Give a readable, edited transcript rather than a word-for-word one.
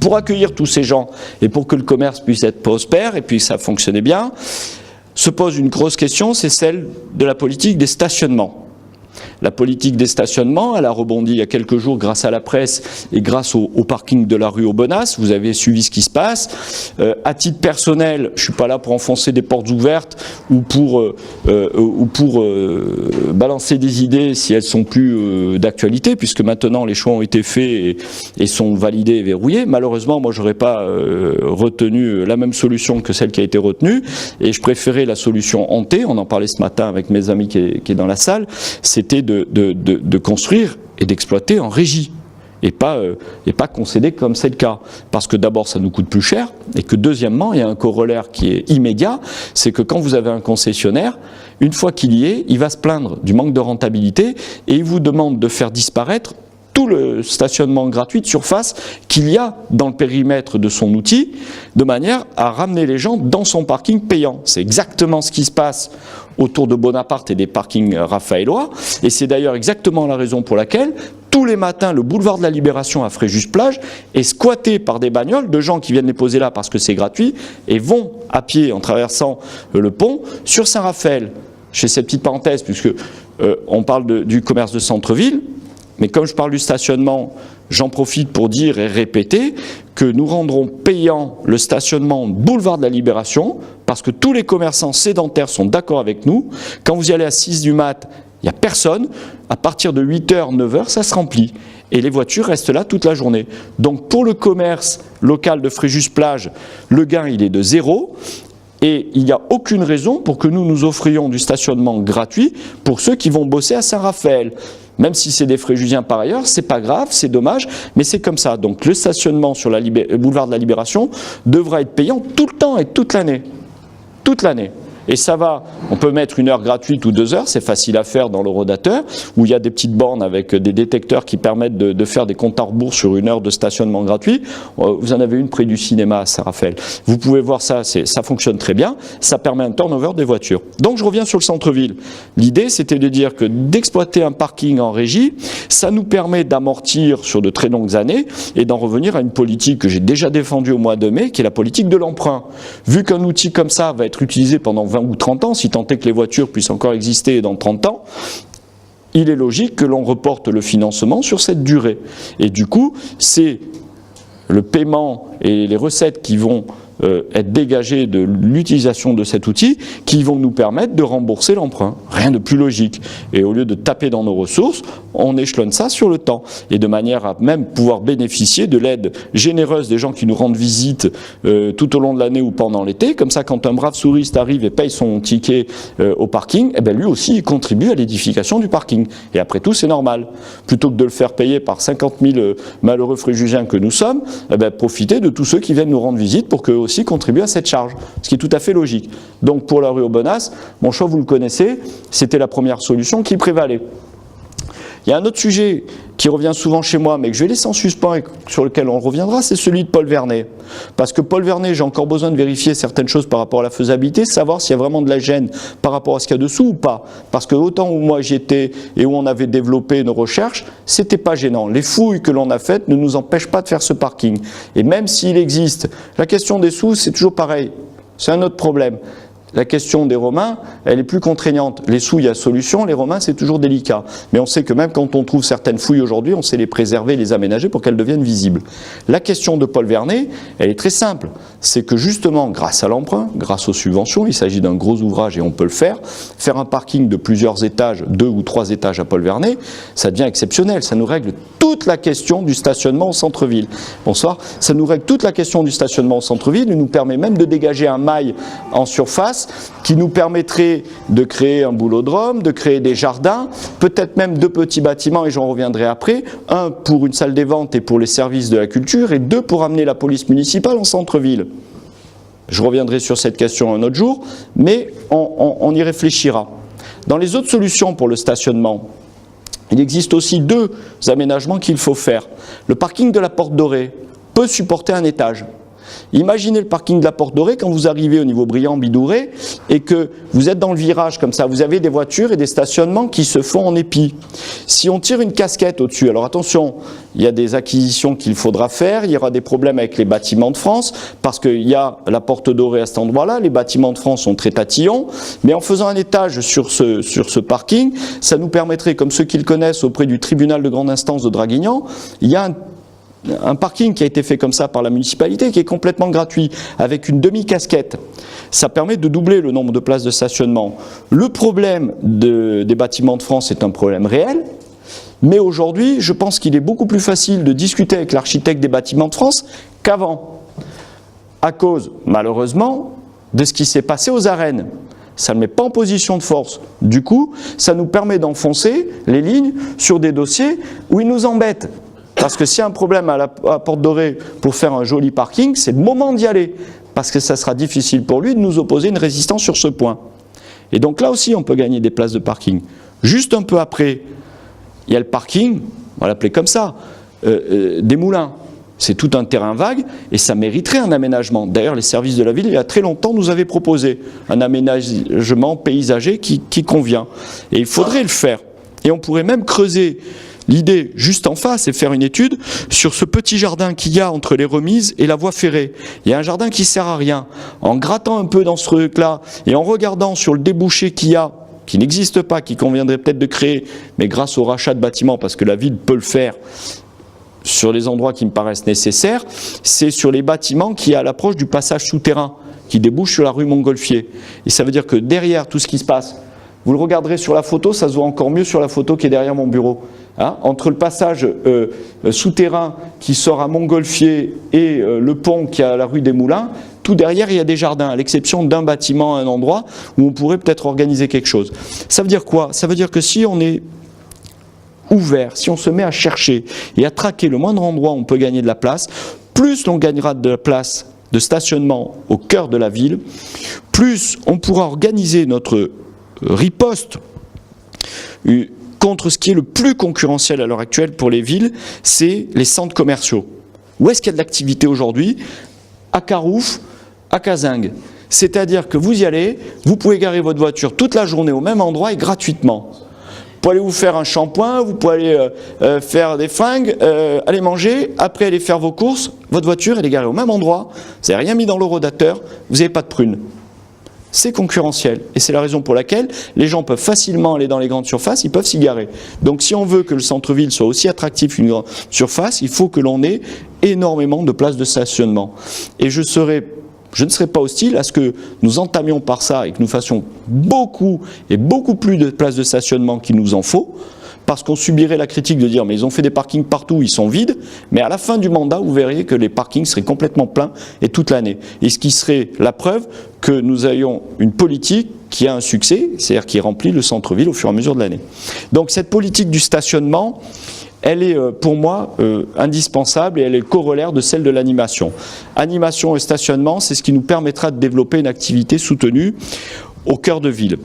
pour accueillir tous ces gens et pour que le commerce puisse être prospère et puis ça fonctionnait bien, se pose une grosse question, c'est celle de la politique des stationnements. La politique des stationnements, elle a rebondi il y a quelques jours grâce à la presse et grâce au parking de la rue Aubenas. Vous avez suivi ce qui se passe. À titre personnel, je ne suis pas là pour enfoncer des portes ouvertes ou pour balancer des idées si elles sont plus d'actualité, puisque maintenant les choix ont été faits et sont validés et verrouillés. Malheureusement, moi, je n'aurais pas retenu la même solution que celle qui a été retenue, et je préférais la solution hantée. On en parlait ce matin avec mes amis qui est dans la salle. C'était de construire et d'exploiter en régie et pas concéder comme c'est le cas. Parce que d'abord, ça nous coûte plus cher et que deuxièmement, il y a un corollaire qui est immédiat, c'est que quand vous avez un concessionnaire, une fois qu'il y est, il va se plaindre du manque de rentabilité et il vous demande de faire disparaître tout le stationnement gratuit de surface qu'il y a dans le périmètre de son outil, de manière à ramener les gens dans son parking payant. C'est exactement ce qui se passe autour de Bonaparte et des parkings raphaélois, et c'est d'ailleurs exactement la raison pour laquelle tous les matins, le boulevard de la Libération à Fréjus-Plage est squatté par des bagnoles de gens qui viennent les poser là parce que c'est gratuit et vont à pied en traversant le pont sur Saint-Raphaël. Je fais cette petite parenthèse puisque on parle du commerce de centre-ville. Mais comme je parle du stationnement, j'en profite pour dire et répéter que nous rendrons payant le stationnement boulevard de la Libération parce que tous les commerçants sédentaires sont d'accord avec nous. Quand vous y allez à 6 du mat', il n'y a personne. À partir de 8h, 9h, ça se remplit. Et les voitures restent là toute la journée. Donc pour le commerce local de Fréjus-Plage, le gain il est de 0. Et il n'y a aucune raison pour que nous offrions du stationnement gratuit pour ceux qui vont bosser à Saint-Raphaël. Même si c'est des Fréjusiens par ailleurs, c'est pas grave, c'est dommage, mais c'est comme ça. Donc le stationnement sur le boulevard de la Libération devra être payant tout le temps et toute l'année. Toute l'année. Et ça va, on peut mettre 1 heure gratuite ou 2 heures, c'est facile à faire dans le rodateur, où il y a des petites bornes avec des détecteurs qui permettent de faire des comptes à rebours sur 1 heure de stationnement gratuit. Vous en avez une près du cinéma à Saint-Raphaël. Vous pouvez voir ça, ça fonctionne très bien, ça permet un turnover des voitures. Donc je reviens sur le centre-ville. L'idée, c'était de dire que d'exploiter un parking en régie, ça nous permet d'amortir sur de très longues années et d'en revenir à une politique que j'ai déjà défendue au mois de mai, qui est la politique de l'emprunt. Vu qu'un outil comme ça va être utilisé pendant 20 ou 30 ans, si tant est que les voitures puissent encore exister dans 30 ans, il est logique que l'on reporte le financement sur cette durée. Et du coup, c'est le paiement et les recettes qui vont être dégagées de l'utilisation de cet outil qui vont nous permettre de rembourser l'emprunt. Rien de plus logique. Et au lieu de taper dans nos ressources, on échelonne ça sur le temps. Et de manière à même pouvoir bénéficier de l'aide généreuse des gens qui nous rendent visite tout au long de l'année ou pendant l'été. Comme ça, quand un brave touriste arrive et paye son ticket au parking, eh bien lui aussi, il contribue à l'édification du parking. Et après tout, c'est normal. Plutôt que de le faire payer par 50 000 malheureux Fréjusiens que nous sommes, eh bien, profitez de tous ceux qui viennent nous rendre visite pour qu'eux aussi contribuent à cette charge. Ce qui est tout à fait logique. Donc pour la rue Aubenas, mon choix, vous le connaissez, c'était la première solution qui prévalait. Il y a un autre sujet qui revient souvent chez moi, mais que je vais laisser en suspens et sur lequel on reviendra, c'est celui de Paul Vernet. Parce que Paul Vernet, j'ai encore besoin de vérifier certaines choses par rapport à la faisabilité, savoir s'il y a vraiment de la gêne par rapport à ce qu'il y a dessous ou pas. Parce que autant où moi j'étais et où on avait développé nos recherches, c'était pas gênant. Les fouilles que l'on a faites ne nous empêchent pas de faire ce parking. Et même s'il existe, la question des sous, c'est toujours pareil. C'est un autre problème. La question des Romains, elle est plus contraignante. Les sous, il y a solution, les Romains, c'est toujours délicat. Mais on sait que même quand on trouve certaines fouilles aujourd'hui, on sait les préserver, les aménager pour qu'elles deviennent visibles. La question de Paul Vernet, elle est très simple. C'est que justement, grâce à l'emprunt, grâce aux subventions, il s'agit d'un gros ouvrage et on peut le faire un parking de plusieurs étages, 2 ou 3 étages à Paul Vernet, ça devient exceptionnel. Ça nous règle toute la question du stationnement au centre-ville. Bonsoir. Ça nous règle toute la question du stationnement au centre-ville. Il nous permet même de dégager un mail en surface qui nous permettrait de créer un boulodrome, de créer des jardins, peut-être même 2 petits bâtiments, et j'en reviendrai après, 1 pour une salle des ventes et pour les services de la culture, et 2 pour amener la police municipale en centre-ville. Je reviendrai sur cette question un autre jour, mais on y réfléchira. Dans les autres solutions pour le stationnement, il existe aussi 2 aménagements qu'il faut faire. Le parking de la Porte Dorée peut supporter un étage. Imaginez le parking de la Porte Dorée quand vous arrivez au niveau Briand-Bidouré et que vous êtes dans le virage comme ça, vous avez des voitures et des stationnements qui se font en épi. Si on tire une casquette au-dessus, alors attention, il y a des acquisitions qu'il faudra faire, il y aura des problèmes avec les bâtiments de France parce qu'il y a la Porte Dorée à cet endroit-là, les bâtiments de France sont très tatillons, mais en faisant un étage sur ce parking, ça nous permettrait, comme ceux qui le connaissent auprès du tribunal de grande instance de Draguignan, il y a un parking qui a été fait comme ça par la municipalité qui est complètement gratuit avec une demi-casquette. Ça permet de doubler le nombre de places de stationnement. Le problème des bâtiments de France est un problème réel, mais aujourd'hui, je pense qu'il est beaucoup plus facile de discuter avec l'architecte des bâtiments de France qu'avant, à cause, malheureusement, de ce qui s'est passé aux arènes. Ça ne met pas en position de force. Du coup, ça nous permet d'enfoncer les lignes sur des dossiers où ils nous embêtent. Parce que s'il y a un problème à Porte Dorée pour faire un joli parking, c'est le moment d'y aller. Parce que ça sera difficile pour lui de nous opposer une résistance sur ce point. Et donc là aussi, on peut gagner des places de parking. Juste un peu après, il y a le parking, on va l'appeler comme ça, des Moulins. C'est tout un terrain vague et ça mériterait un aménagement. D'ailleurs, les services de la ville, il y a très longtemps, nous avaient proposé un aménagement paysager qui convient. Et il faudrait le faire. Et on pourrait même creuser l'idée juste en face et faire une étude sur ce petit jardin qu'il y a entre les remises et la voie ferrée. Il y a un jardin qui ne sert à rien. En grattant un peu dans ce truc-là et en regardant sur le débouché qu'il y a, qui n'existe pas, qui conviendrait peut-être de créer, mais grâce au rachat de bâtiments, parce que la ville peut le faire, sur les endroits qui me paraissent nécessaires, c'est sur les bâtiments qui est à l'approche du passage souterrain, qui débouche sur la rue Montgolfier. Et ça veut dire que derrière tout ce qui se passe, vous le regarderez sur la photo, ça se voit encore mieux sur la photo qui est derrière mon bureau. Hein, entre le passage souterrain qui sort à Montgolfier et le pont qui est à la rue des Moulins, tout derrière il y a des jardins, à l'exception d'un bâtiment à un endroit où on pourrait peut-être organiser quelque chose. Ça veut dire quoi? Ça veut dire que si on est ouvert, si on se met à chercher et à traquer le moindre endroit où on peut gagner de la place, plus l'on gagnera de la place de stationnement au cœur de la ville, plus on pourra organiser notre riposte contre ce qui est le plus concurrentiel à l'heure actuelle pour les villes, c'est les centres commerciaux. Où est-ce qu'il y a de l'activité aujourd'hui? À Carouf, à Cazingue. C'est-à-dire que vous y allez, vous pouvez garer votre voiture toute la journée au même endroit et gratuitement. Vous pouvez aller vous faire un shampoing, vous pouvez aller faire des fringues, aller manger, après aller faire vos courses, votre voiture elle est garée au même endroit, vous n'avez rien mis dans l'horodateur, vous n'avez pas de prunes. C'est concurrentiel et c'est la raison pour laquelle les gens peuvent facilement aller dans les grandes surfaces, ils peuvent s'y garer. Donc si on veut que le centre-ville soit aussi attractif qu'une grande surface, il faut que l'on ait énormément de places de stationnement. Et je ne serais pas hostile à ce que nous entamions par ça et que nous fassions beaucoup plus de places de stationnement qu'il nous en faut, parce qu'on subirait la critique de dire mais ils ont fait des parkings partout, ils sont vides, mais à la fin du mandat, vous verriez que les parkings seraient complètement pleins et toute l'année. Et ce qui serait la preuve que nous ayons une politique qui a un succès, c'est-à-dire qui remplit le centre-ville au fur et à mesure de l'année. Donc cette politique du stationnement, elle est pour moi indispensable et elle est le corollaire de celle de l'animation. Animation et stationnement, c'est ce qui nous permettra de développer une activité soutenue au cœur de ville.